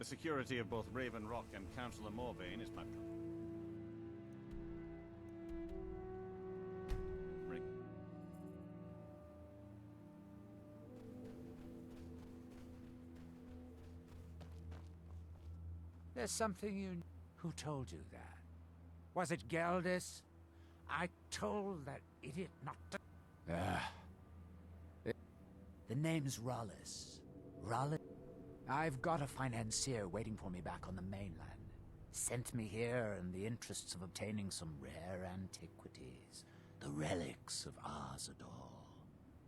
The security of both Raven Rock and Councillor Morvain is my... There's something you... Who told you that? Was it Geldis? I told that idiot not to... The name's Rollis. Rollis? I've got a financier waiting for me back on the mainland. Sent me here in the interests of obtaining some rare antiquities. The relics of Arzador.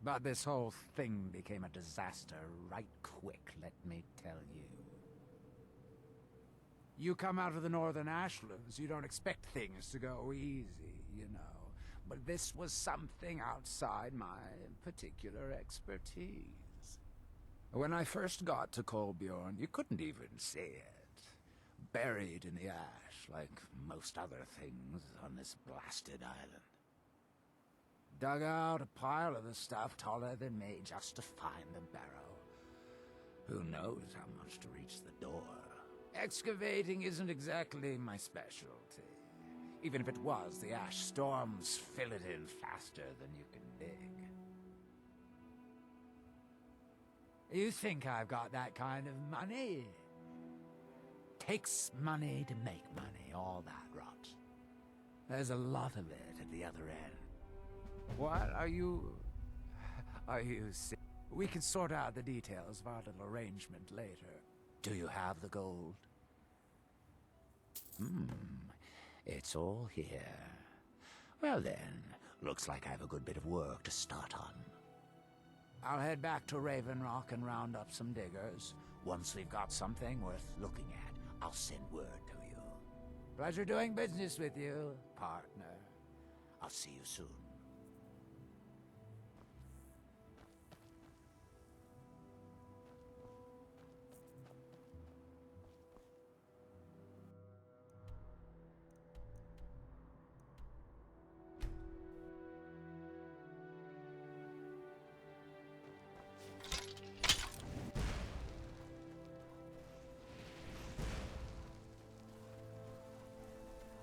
But this whole thing became a disaster right quick, let me tell you. You come out of the Northern Ashlands, you don't expect things to go easy, you know. But this was something outside my particular expertise. When I first got to Kolbjorn, you couldn't even see it. Buried in the ash, like most other things on this blasted island. Dug out a pile of the stuff taller than me just to find the barrow. Who knows how much to reach the door? Excavating isn't exactly my specialty. Even if it was, the ash storms fill it in faster than you can dig. You think I've got that kind of money? Takes money to make money, all that rot. There's a lot of it at the other end. What are you sick? We can sort out the details of our little arrangement later. Do you have the gold? It's all here. Well then, looks like I have a good bit of work to start on. I'll head back to Raven Rock and round up some diggers. Once we've got something worth looking at, I'll send word to you. Pleasure doing business with you, partner. I'll see you soon.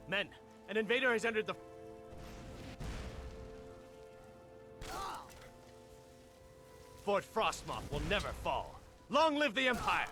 Men, an invader has entered the... Fort Frostmoth will never fall. Long live the Empire!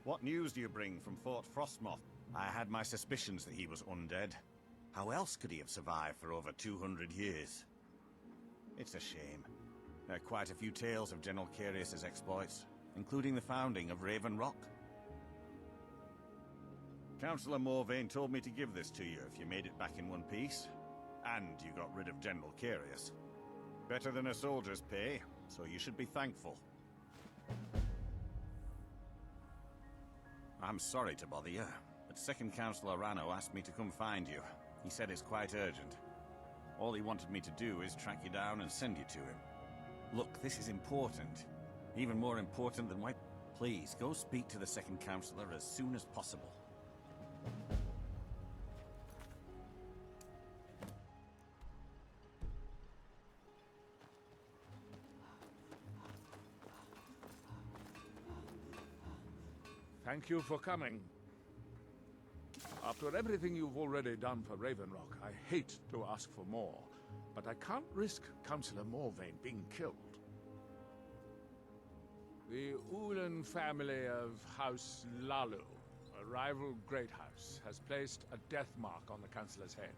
What news do you bring from Fort Frostmoth? I had my suspicions that he was undead. How else could he have survived for over 200 years? It's a shame. There are quite a few tales of General Carius's exploits, including the founding of Raven Rock. Councillor Morvain told me to give this to you if you made it back in one piece. And you got rid of General Carius. Better than a soldier's pay, so you should be thankful. I'm sorry to bother you, but Second Councillor Rano asked me to come find you. He said it's quite urgent. All he wanted me to do is track you down and send you to him. Look, this is important. Even more important than why... Please, go speak to the Second Councillor as soon as possible. Thank you for coming. After everything you've already done for Raven Rock, I hate to ask for more, but I can't risk Councillor Morvain being killed. The Ulan family of House Lalu, a rival great house, has placed a death mark on the Councillor's head.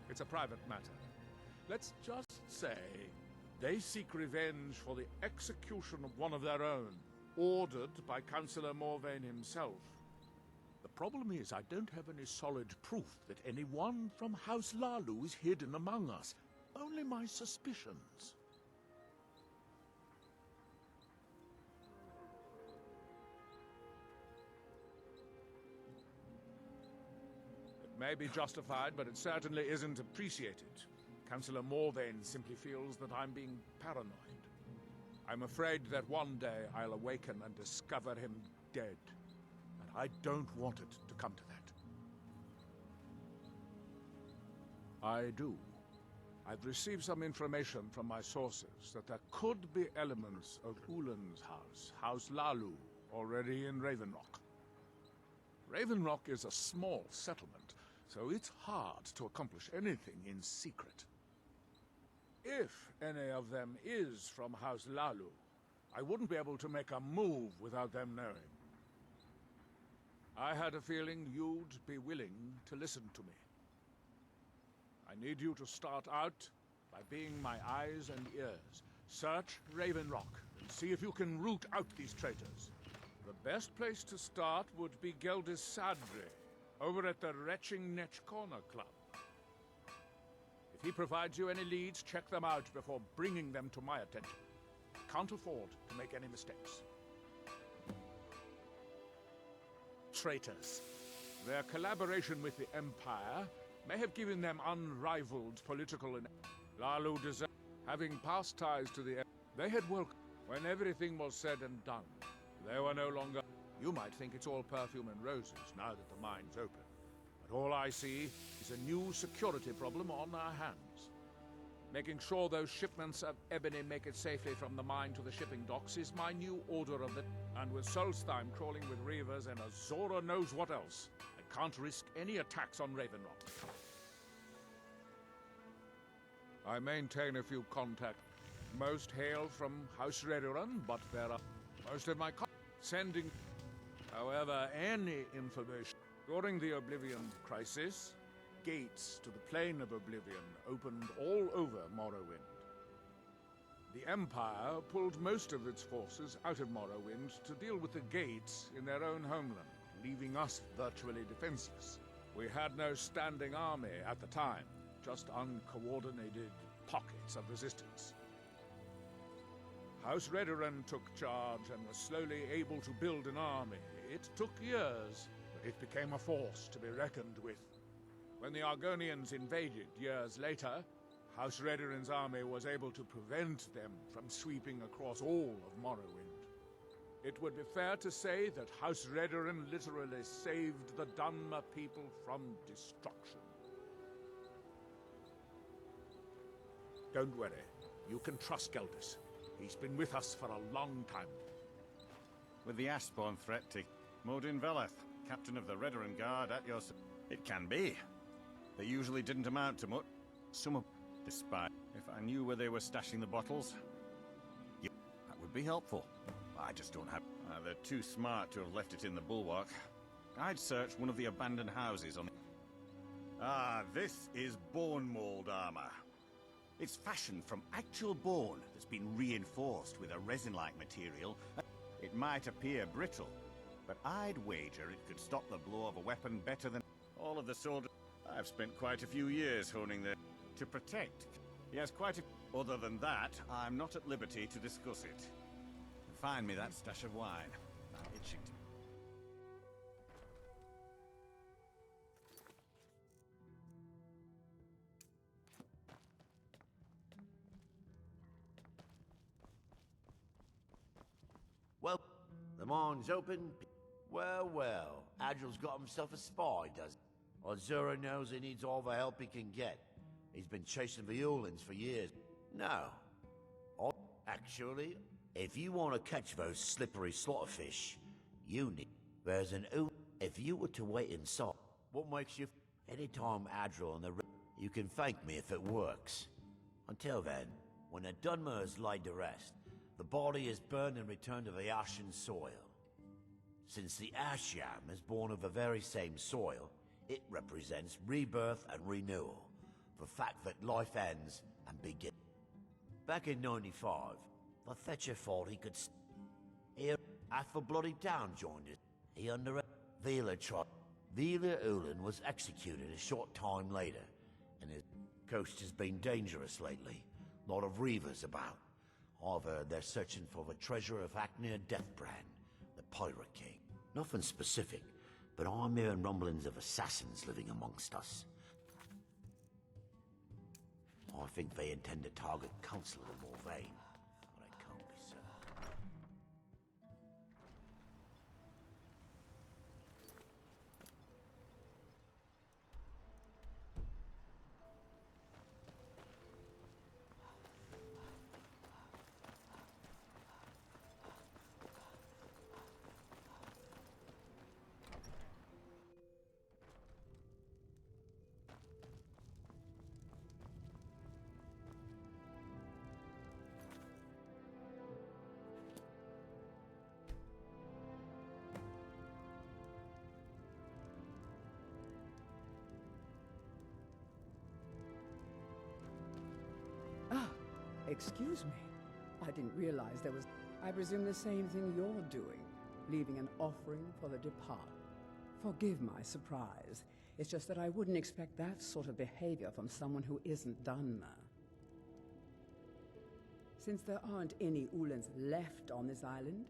It's a private matter. Let's just say they seek revenge for the execution of one of their own, ordered by Councillor Morvain himself. The problem is I don't have any solid proof that anyone from House Lalu is hidden among us. Only my suspicions. It may be justified, but it certainly isn't appreciated. Councillor Morvain simply feels that I'm being paranoid. I'm afraid that one day I'll awaken and discover him dead. And I don't want it to come to that. I do. I've received some information from my sources that there could be elements of Ulan's house, House Lalu, already in Raven Rock. Raven Rock is a small settlement, so it's hard to accomplish anything in secret. If any of them is from House Lalu, I wouldn't be able to make a move without them knowing. I had a feeling you'd be willing to listen to me. I need you to start out by being my eyes and ears. Search Raven Rock and see if you can root out these traitors. The best place to start would be Geldis Sadri, over at the Retching Netch Corner Club. If he provides you any leads, check them out before bringing them to my attention. Can't afford to make any mistakes. Traitors. Their collaboration with the Empire may have given them unrivaled political and Lalu deserved. Having past ties to the they had woke when everything was said and done. They were no longer... You might think it's all perfume and roses now that the mine's open. But all I see is a new security problem on our hands. Making sure those shipments of ebony make it safely from the mine to the shipping docks is my new order of the... And with Solstheim crawling with Reavers and Azora knows what else, I can't risk any attacks on Raven Rock. I maintain a few contacts. Most hail from House Redoran, but there are most of my sending... However, any information... During the Oblivion Crisis, gates to the Plane of Oblivion opened all over Morrowind. The Empire pulled most of its forces out of Morrowind to deal with the gates in their own homeland, leaving us virtually defenseless. We had no standing army at the time, just uncoordinated pockets of resistance. House Redoran took charge and was slowly able to build an army. It took years, but it became a force to be reckoned with. When the Argonians invaded years later, House Redoran's army was able to prevent them from sweeping across all of Morrowind. It would be fair to say that House Redoran literally saved the Dunmer people from destruction. Don't worry, you can trust Geldis. He's been with us for a long time. With the Ashborn threat to Modin Veleth, captain of the Redoran Guard at your... It can be. They usually didn't amount to much. Some of... Despite... If I knew where they were stashing the bottles... Yeah, that would be helpful. I just don't have... they're too smart to have left it in the bulwark. I'd search one of the abandoned houses on... Ah, this is bone mold armor. It's fashioned from actual bone that's been reinforced with a resin-like material. It might appear brittle, but I'd wager it could stop the blow of a weapon better than all of the soldiers. I've spent quite a few years honing the... to protect. Yes, quite a... Other than that, I'm not at liberty to discuss it. Find me that stash of wine. I'm itching to... Well, the mine's open. Well, well, Agil's got himself a spy, does he? Ozura knows he needs all the help he can get. He's been chasing the Ulans for years. No. Actually, if you want to catch those slippery slaughterfish, you need... There's an If you were to wait inside, what makes you... Anytime Adril and the... You can thank me if it works. Until then, when the Dunmer is laid to rest, the body is burned and returned to the ashen soil. Since the ash yam is born of the very same soil, it represents rebirth and renewal. The fact that life ends and begins. Back in 95, the Fetcher thought he could... Here, half the bloody town joined it. He Vila tried. Vila Ulan was executed a short time later, and his coast has been dangerous lately. Lot of reavers about. I've heard they're searching for the treasure of Acnir Deathbrand, the Pirate King. Nothing specific, but I'm hearing rumblings of assassins living amongst us. I think they intend to target Council of Morvain, but I can't be certain. Excuse me. I didn't realize there was... I presume the same thing you're doing, leaving an offering for the departed. Forgive my surprise. It's just that I wouldn't expect that sort of behavior from someone who isn't Dunmer. Since there aren't any Ulans left on this island,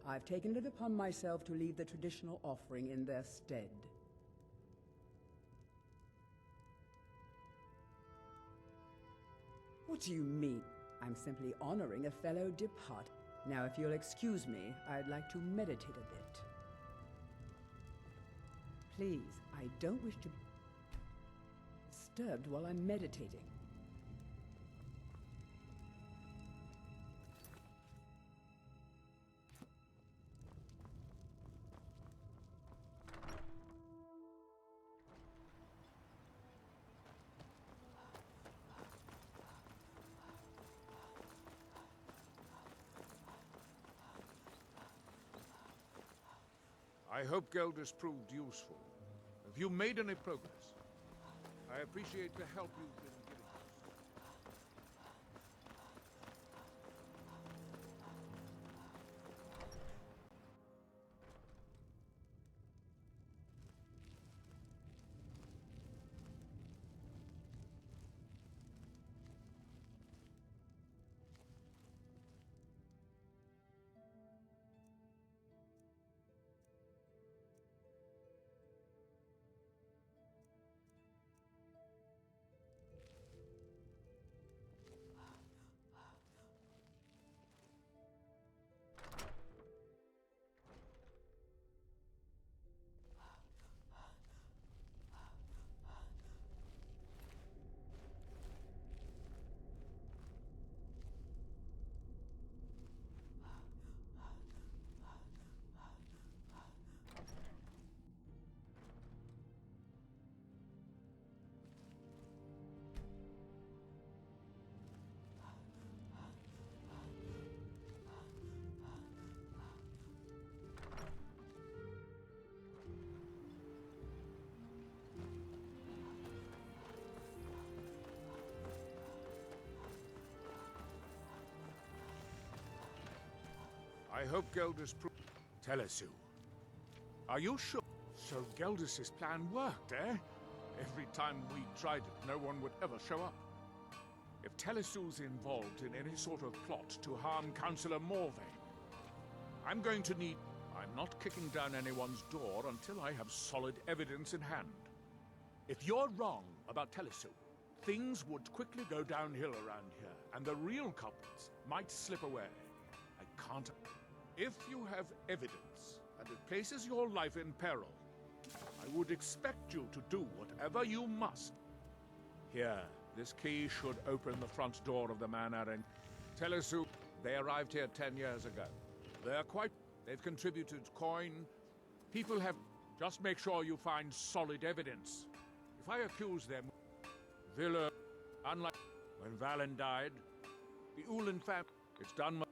I've taken it upon myself to leave the traditional offering in their stead. What do you mean? I'm simply honoring a fellow departed. Now, if you'll excuse me, I'd like to meditate a bit. Please, I don't wish to be disturbed while I'm meditating. I hope Gelders proved useful. Have you made any progress? I appreciate the help you've been giving us. hope Geldis Telesu. Are you sure? So Geldis' plan worked, eh? Every time we tried it, no one would ever show up. If Telesu's involved in any sort of plot to harm Councillor Morvain, I'm going to need... I'm not kicking down anyone's door until I have solid evidence in hand. If you're wrong about Telesu, things would quickly go downhill around here, and the real culprits might slip away. I can't... If you have evidence, and it places your life in peril, I would expect you to do whatever you must. Here, this key should open the front door of the manor and... Telesu, they arrived here 10 years ago. They're quite... They've contributed coin. People have... Just make sure you find solid evidence. If I accuse them... Villa... Unlike... When Valen died, the Ulan family... It's done...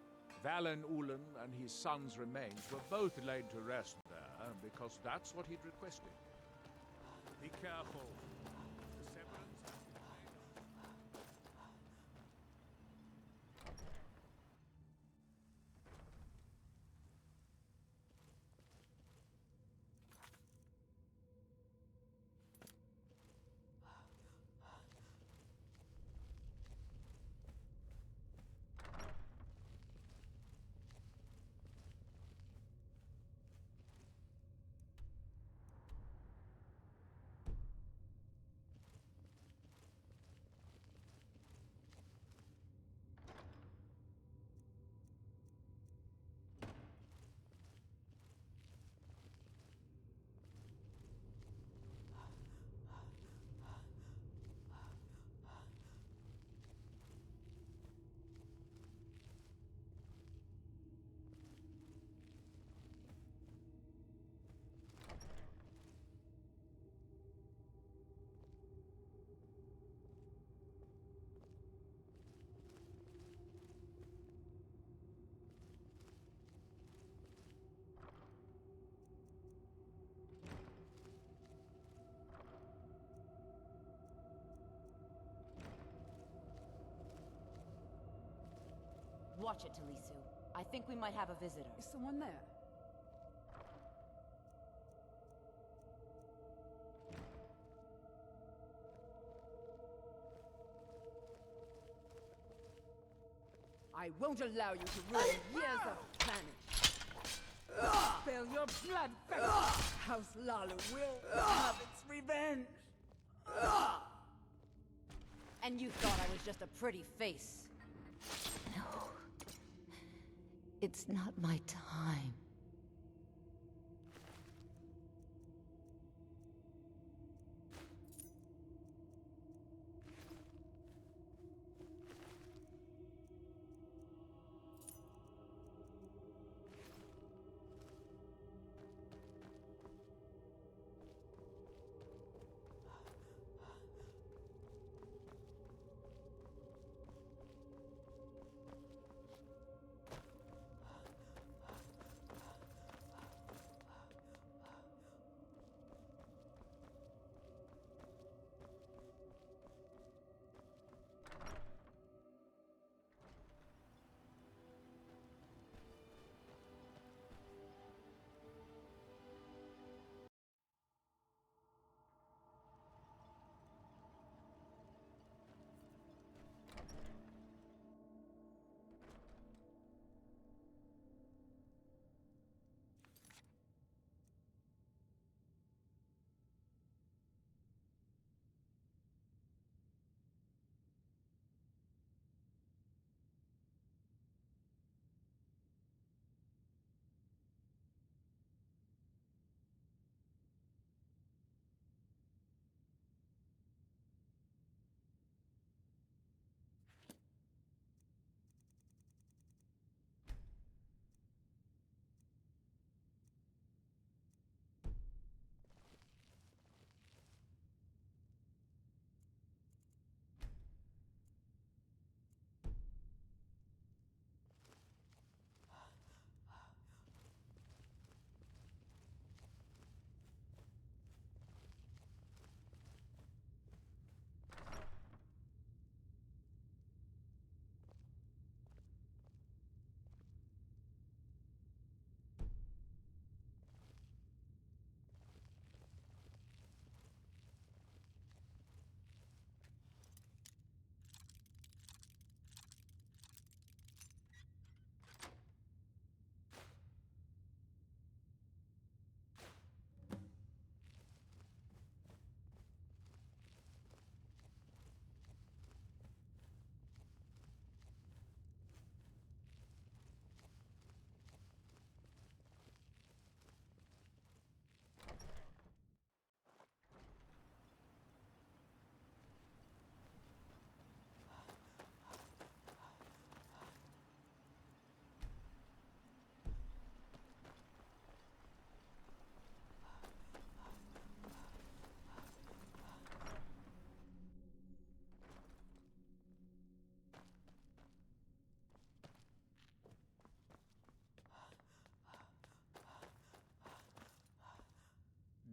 Valen Ulan and his son's remains were both laid to rest there, because that's what he'd requested. Be careful. The severance has been made. Watch it, Talisu. I think we might have a visitor. Is someone there? I won't allow you to ruin years of planning. Spill your blood, Fetch. House Lalu will have its revenge. And you thought I was just a pretty face. No. It's not my time.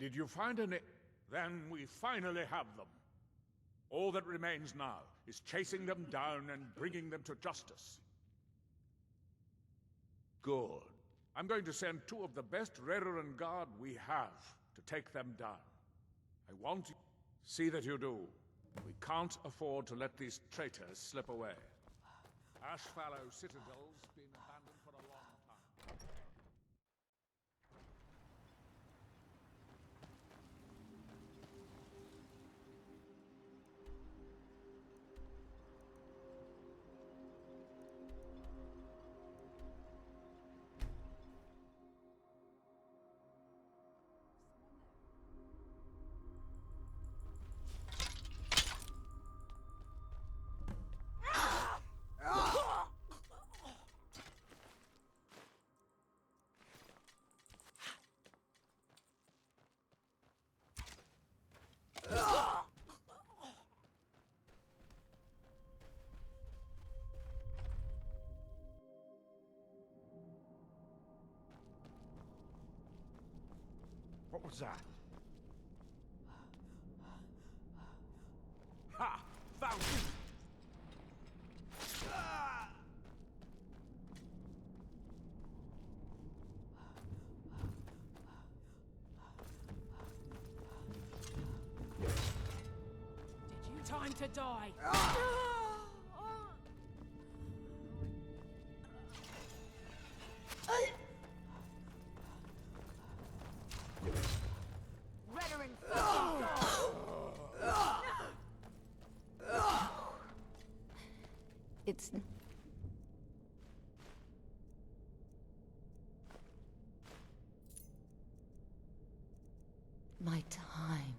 Did you find any? Then we finally have them. All that remains now is chasing them down and bringing them to justice. Good. I'm going to send 2 of the best Redoran Guard we have to take them down. I want you to see that you do. We can't afford to let these traitors slip away. Ashfallow Citadel's been abandoned for a long time. What was that? Ha! Found you! Time to die. Veteran fucking dog. It's my time.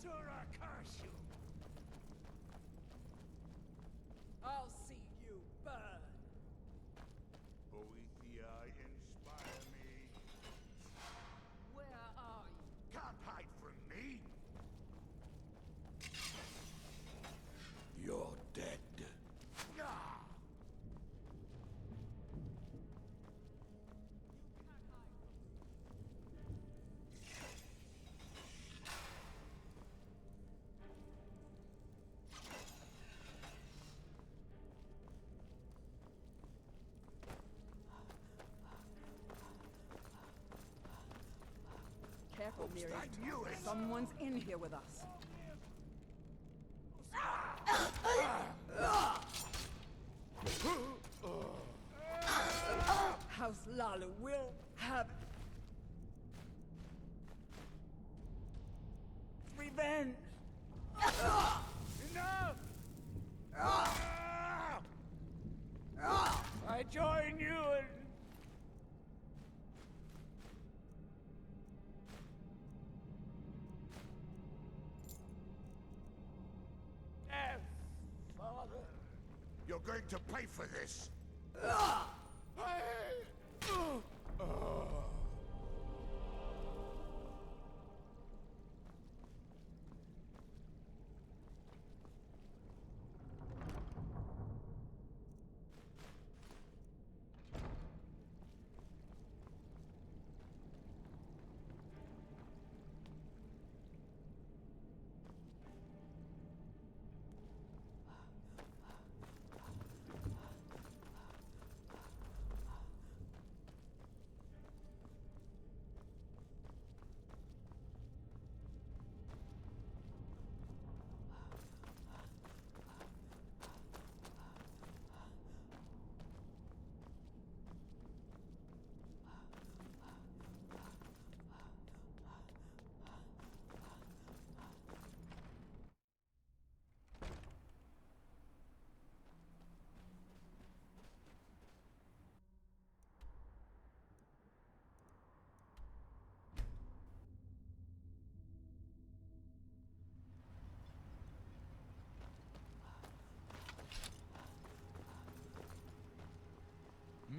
Asura curse you! I'll see you burn. Boethia, inspire me. Where are you? Can't hide from me. You're dead. Careful, Miri. I knew it! Someone's in here with us. House Lalu will have revenge. Enough! I join you in... death, Father. You're going to pay for this.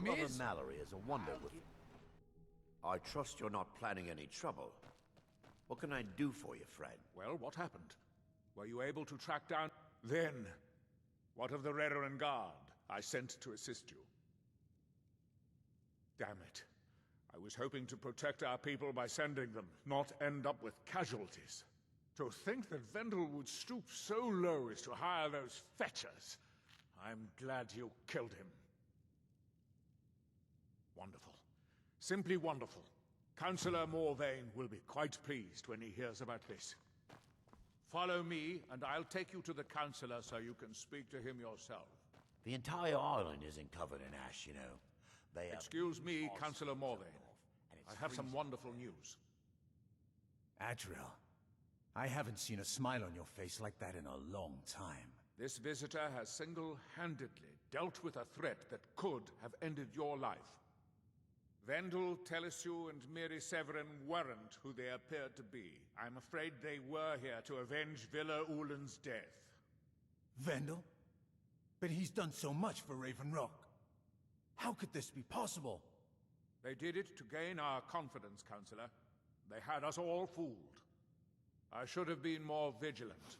Brother Mallory is a wonder with... I trust you're not planning any trouble. What can I do for you, friend? Well, what happened? Were you able to track down... Then, what of the Reverend Guard I sent to assist you? Damn it. I was hoping to protect our people by sending them, not end up with casualties. To think that Vendel would stoop so low as to hire those fetchers. I'm glad you killed him. Wonderful. Simply wonderful. Councillor Morvain will be quite pleased when he hears about this. Follow me, and I'll take you to the Councillor so you can speak to him yourself. The entire island isn't covered in ash, you know. They have... Excuse me, Councillor Morvain. I have some wonderful news. Adriel, I haven't seen a smile on your face like that in a long time. This visitor has single-handedly dealt with a threat that could have ended your life. Vendel, Telesue, and Miri Severin weren't who they appeared to be. I'm afraid they were here to avenge Villa Ulen's death. Vendel? But he's done so much for Raven Rock. How could this be possible? They did it to gain our confidence, Councillor. They had us all fooled. I should have been more vigilant.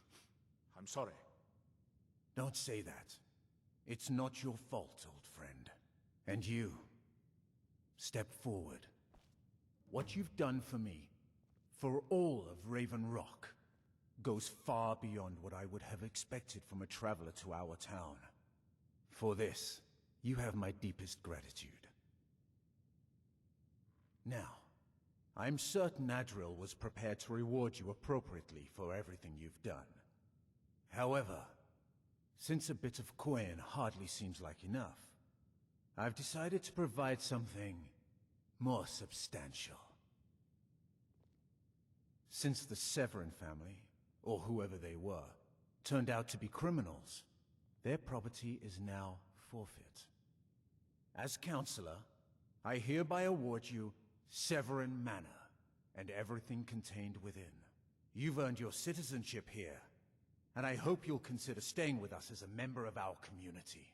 I'm sorry. Don't say that. It's not your fault, old friend. And you... step forward. What you've done for me, for all of Raven Rock, goes far beyond what I would have expected from a traveler to our town. For this, you have my deepest gratitude. Now, I'm certain Adriel was prepared to reward you appropriately for everything you've done. However, since a bit of coin hardly seems like enough, I've decided to provide something more substantial. Since the Severin family, or whoever they were, turned out to be criminals, their property is now forfeit. As Counselor, I hereby award you Severin Manor and everything contained within. You've earned your citizenship here, and I hope you'll consider staying with us as a member of our community.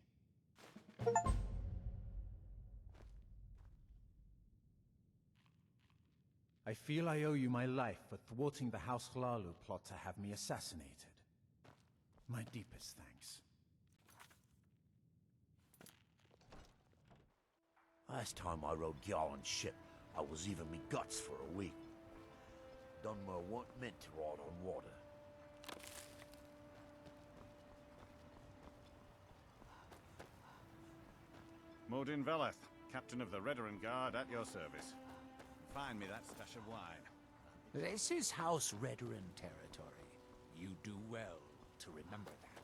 I feel I owe you my life for thwarting the House Hlalu plot to have me assassinated. My deepest thanks. Last time I rode Gyalen's ship, I was even me guts for a week. Done more what meant to ride on water. Modin Veleth, captain of the Redoran Guard at your service. Find me that stash of wine. This is House Redoran territory. You do well to remember that.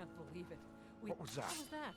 can't believe it. What was that? What was that?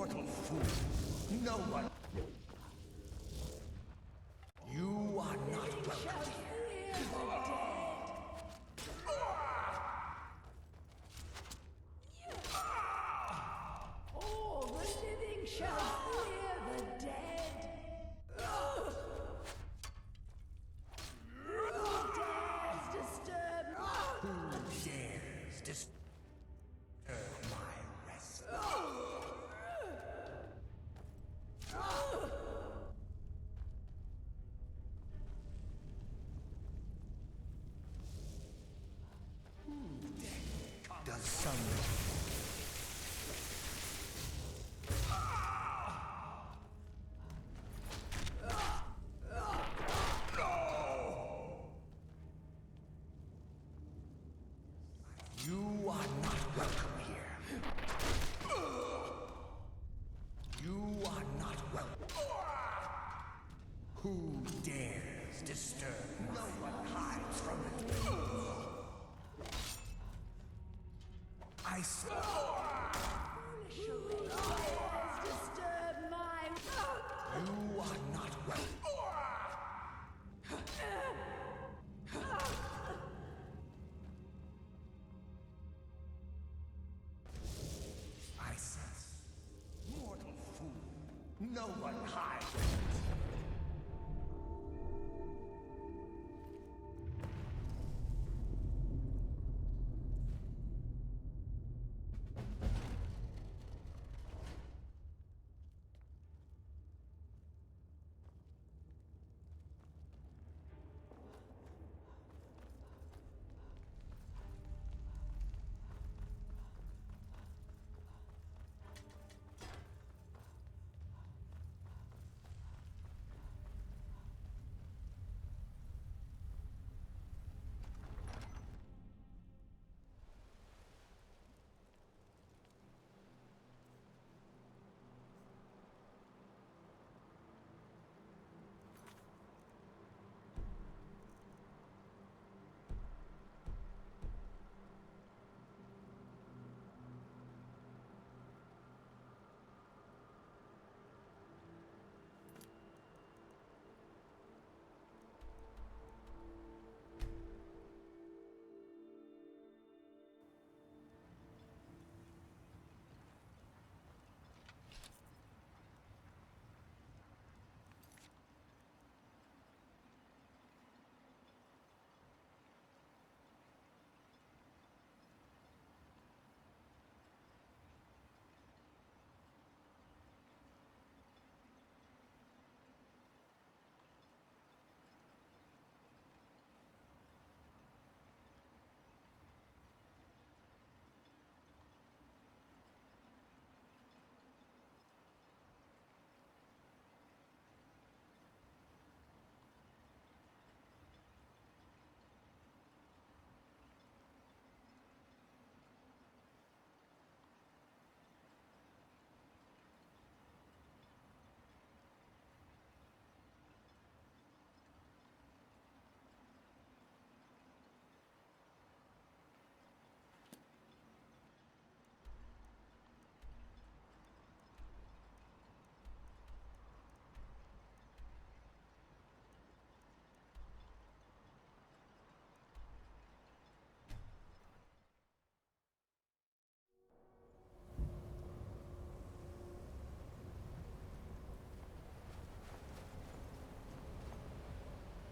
Mortal fool! No one... You are not welcome here. All the living shall fear the dead. Who dares disturb Who dares disturb my rest? Does someone... You are not welcome here. You are not welcome. Who dares disturb? No one hides from it. I saw. foolish dares disturb my... You are not welcome. I sense. Mortal fool. No one hides.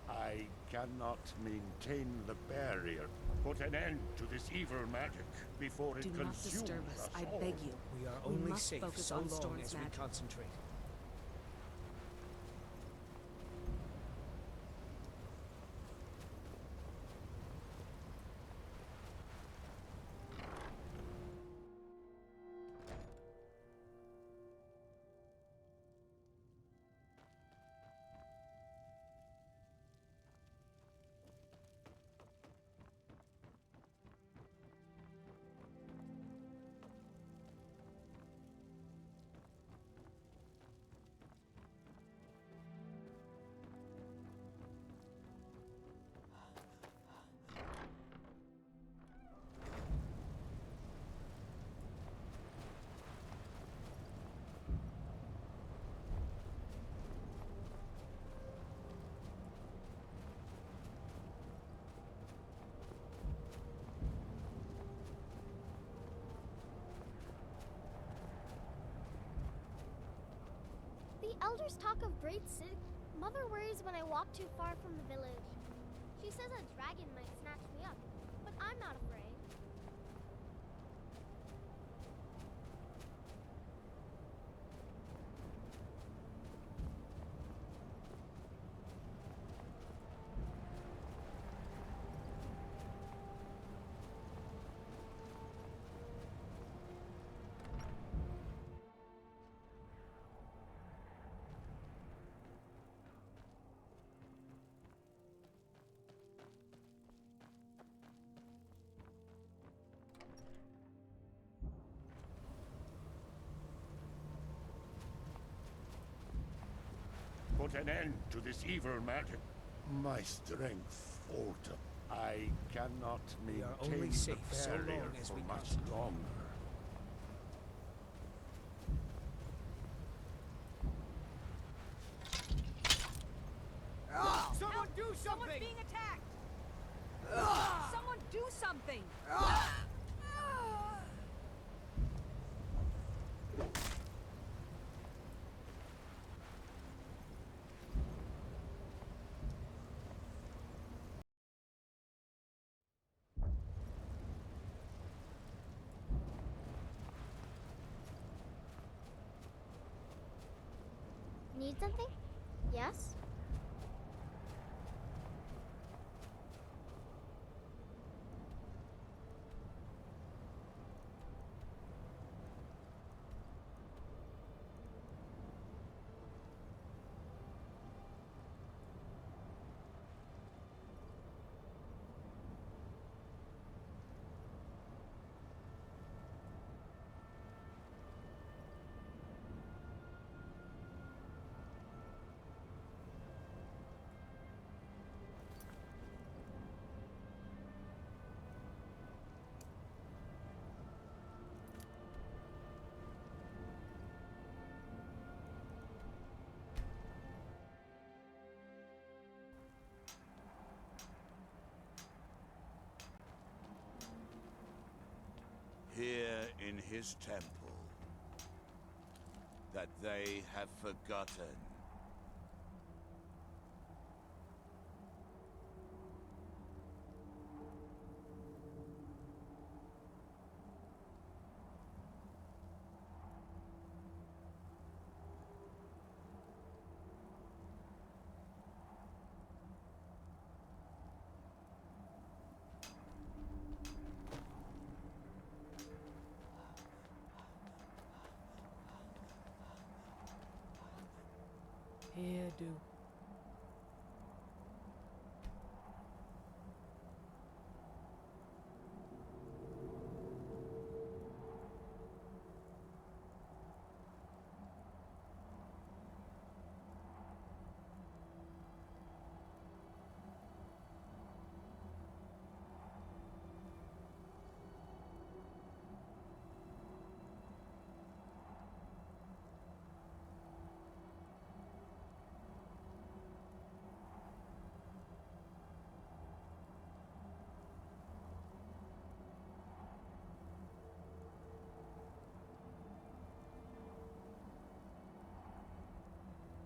I cannot maintain the barrier. Put an end to this evil magic before it Do not consumes disturb us, I all. beg you. We are We only must safe focus so on long Storm's as we magic. concentrate. elders talk of great city. Mother worries when I walk too far from the village. She says a dragon might snatch me up, but I'm not afraid. Put an end to this evil magic. My strength falter. I cannot We are maintain only the safe so barrier long as for we much concentrate. longer. Someone do something! Someone's being attacked! Someone do something! Need something? Yes? Here in his temple, that they have forgotten. Here, do.